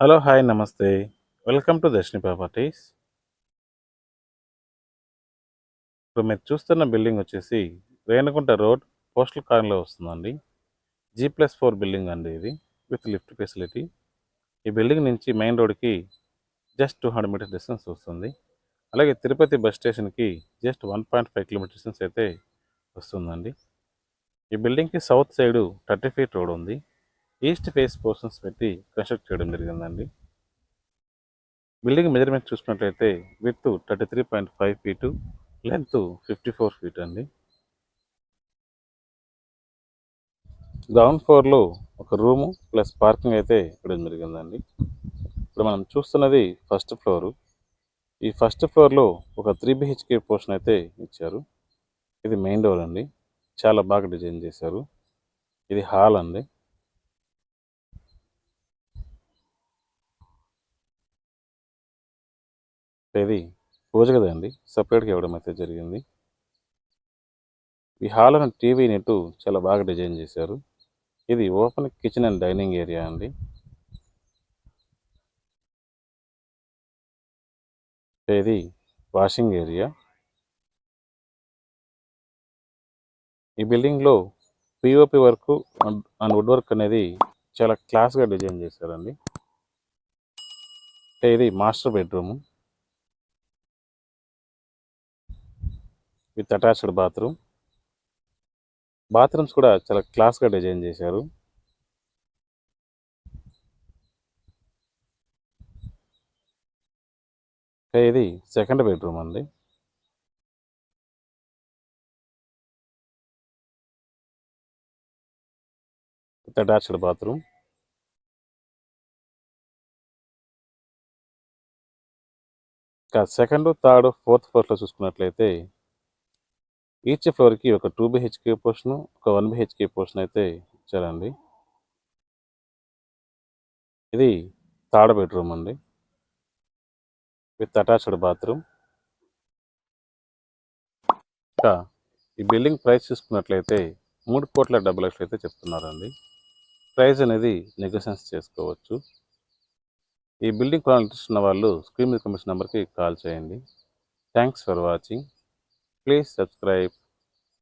Hello! Hi! నమస్తే. Welcome to Darshini properties. ఇప్పుడు మీరు చూస్తున్న బిల్డింగ్ వచ్చేసి రేణిగుంట రోడ్ పోస్టల్ కాలనీలో వస్తుందండి. G+4 బిల్డింగ్ అండి ఇది. With lift facility. ఈ బిల్డింగ్ నుంచి మెయిన్ రోడ్‌కి జస్ట్ 200 మీటర్స్ డిస్టెన్స్ వస్తుంది. అలాగే తిరుపతి బస్ స్టేషన్‌కి జస్ట్ 1.5 కిలోమీటర్ డిస్టెన్స్ అయితే వస్తుందండి. ఈ బిల్డింగ్‌కి సౌత్ సైడు 30 ఫీట్ రోడ్ ఉంది. ఈస్ట్ ఫేస్ పోర్షన్స్ పెట్టి కన్‌స్ట్రక్ట్ చేయడం జరిగిందండి. బిల్డింగ్ మెజర్‌మెంట్ చూసుకున్నట్లయితే విడ్త్ 33.5 ఫీటు, లెంత్ 54 ఫీట్ అండి. గ్రౌండ్ ఫ్లోర్‌లో ఒక రూము ప్లస్ పార్కింగ్ అయితే ఇవ్వడం జరిగిందండి. ఇప్పుడు మనం చూస్తున్నది ఫస్ట్ ఫ్లోరు. ఈ ఫస్ట్ ఫ్లోర్‌లో ఒక 3 బీహెచ్‌కే పోర్షన్ అయితే ఇచ్చారు. ఇది మెయిన్ డోర్ అండి. చాలా బాగా డిజైన్ చేశారు. ఇది హాల్ అండి. ఇది పూజ గది అండి. సెపరేట్‌గా ఇవ్వడం అయితే జరిగింది. ఈ హాల్ అండ్ టీవీ యూనిట్ చాలా బాగా డిజైన్ చేశారు. ఇది open kitchen and dining area అండి. ఇది వాషింగ్ ఏరియా. ఈ బిల్డింగ్‌లో POP work and wood work అనేది చాలా క్లాస్‌గా డిజైన్ చేశారండి. ఇది master bedroom with attached bathroom. Bathrooms కూడా చాలా క్లాస్‌గా డిజైన్ చేశారు. ఇది సెకండ్ బెడ్‌రూమ్ అండి. With attached bathroom. ఇంకా సెకండ్, థర్డ్, ఫోర్త్ ఫ్లోర్స్‌లో చూసుకున్నట్లయితే ఈచ్ ఫ్లోర్‌కి ఒక 2 బీహెచ్‌కే పోర్షను, ఒక 1 బీహెచ్‌కే పోర్షన్ అయితే ఇచ్చారండి. ఇది థర్డ్ బెడ్‌రూమ్ అండి. With attached bathroom. ఇంకా ఈ బిల్డింగ్ ప్రైస్ చూసుకున్నట్లయితే 3,70,00,000 అయితే చెప్తున్నారండి. ప్రైస్ అనేది నెగోషియేషన్ చేసుకోవచ్చు. ఈ బిల్డింగ్ కొనాలని ఇంట్రెస్ట్ ఉన్న వాళ్ళు స్క్రీన్ మీద కనిపిస్తున్న నెంబర్‌కి కాల్ చేయండి. Thanks for watching. Please subscribe.